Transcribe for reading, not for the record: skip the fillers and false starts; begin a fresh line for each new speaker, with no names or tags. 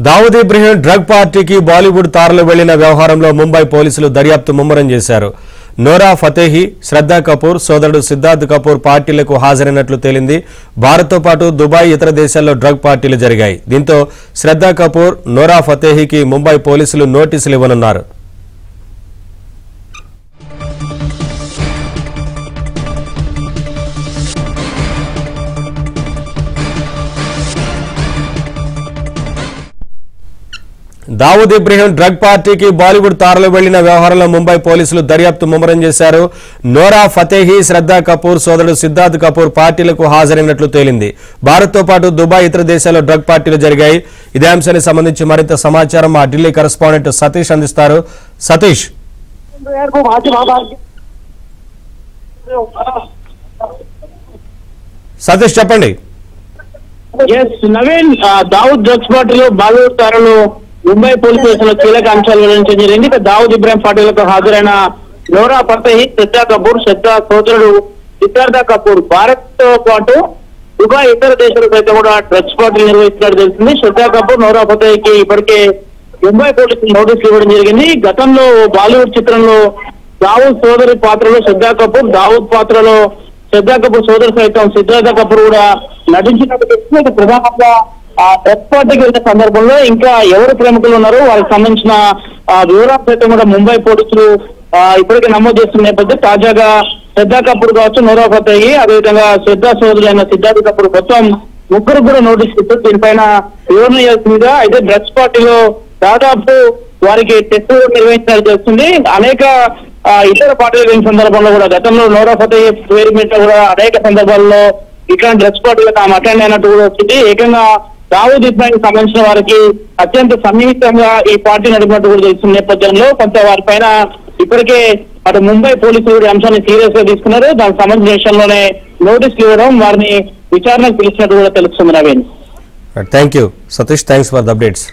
Dawood Ibrahim drug పార్టీకి బాలీవుడ్ తారలు వెళ్లిన వ్యవహారంలో ముంబై పోలీసులు దర్యాప్తు ముమ్మరం చేశారు. నోరా ఫతేహి, శ్రద్ధా కపూర్ సోదరుడు సిద్ధార్థ్ కపూర్ పార్టీలకు హాజరైనట్లు తేలింది. భారత్తో పాటు దుబాయ్, ఇతర దేశాల్లో డ్రగ్ పార్టీలు జరిగాయి. దీంతో శ్రద్ధా కపూర్, నోరా ఫతేహికి ముంబై పోలీసులు నోటీసులు ఇవ్వనున్నారు. దావూద్ ఇబ్రహీం డ్రగ్ పార్టీకి బాలీవుడ్ తారలు వెళ్లిన వ్యవహారంలో ముంబై పోలీసులు దర్యాప్తు ముమ్మరం చేశారు. నోరా ఫతేహి, శ్రద్ధా కపూర్ సోదరుడు సిద్ధార్థ్ కపూర్ పార్టీలకు హాజరైనట్లు తేలింది. భారత్తో పాటు దుబాయ్, ఇతర దేశాల్లో డ్రగ్ పార్టీలు జరిగాయి. ఇదే అంశానికి సంబంధించి మరింత సమాచారం మా ఢిల్లీ కరెస్పాండెంట్ సతీష్ అందిస్తారు. సతీష్, చెప్పండి.
నవీన్, దావూద్ డ్రగ్స్ పార్టీలో బాలీవుడ్ తారలు ముంబై పోలీస్ స్టేషన్ కీలక అంశాలు వెల్లడించడం జరిగింది. దావూద్ ఇబ్రాహిం పార్టీలకు హాజరైన నోరా ఫతేహి, శ్రద్ధా కపూర్, శ్రద్ధా సోదరుడు సిద్ధార్థ కపూర్ భారత్ తో పాటు దుబాయ్, ఇతర దేశాలకు అయితే కూడా డ్రగ్స్ పార్టీలు నిర్వహిస్తున్నట్టు తెలిసింది. శ్రద్ధా కపూర్, నోరా ఫతేహికి ఇప్పటికే ముంబై పోలీసులు నోటీసులు ఇవ్వడం జరిగింది. గతంలో బాలీవుడ్ చిత్రంలో దావూద్ సోదరి పాత్రలో శ్రద్ధా కపూర్, దావూద్ పాత్రలో శ్రద్ధా కపూర్ సోదరు సైతం సిద్ధార్థ కపూర్ కూడా నటించినట్టు తెలిసింది. ప్రధానంగా డ్రగ్స్ పార్టీకి వెళ్ళిన సందర్భంలో ఇంకా ఎవరు ప్రముఖులు ఉన్నారో వారికి సంబంధించిన వివరాలు సైతం కూడా ముంబై పోలీసులు ఇప్పటికే నమోదు చేస్తున్న నేపథ్యం తాజాగా శ్రద్ధా కపూర్ కావచ్చు, నోరా ఫతేహి, అదేవిధంగా శ్రద్ధా సోదరులైన సిద్ధార్థ్ కపూర్ మొత్తం ముగ్గురు కూడా నోటీసు ఇస్తారు. దీనిపైన వివరణ చేస్తుందిగా. అయితే డ్రగ్స్ పార్టీలో దాదాపు వారికి టెస్టులు నిర్వహించాల్సి వస్తుంది. అనేక ఇతర పార్టీలు వెళ్ళిన సందర్భంలో కూడా గతంలో నోరా ఫతేహి పేరు మీద కూడా అనేక సందర్భాల్లో ఇట్లాంటి డ్రగ్స్ పార్టీలకు తాము అటెండ్ అయినట్టు కూడా వచ్చింది. ఏకంగా దావూద్ ఇబ్రాహిం సంబంధించిన వారికి అత్యంత సన్నిహితంగా ఈ పార్టీ నడిపినట్టు కూడా తెలుస్తున్న నేపథ్యంలో కొంత వారిపైన ఇప్పటికే అటు ముంబై పోలీసులు ఈ అంశాన్ని సీరియస్ గా తీసుకున్నారు. దానికి సంబంధించిన విషయంలోనే నోటీసులు ఇవ్వడం, వారిని విచారణకు పిలిచినట్టు కూడా తెలుస్తుంది. Naveen,
thank you Satish, thanks for the updates.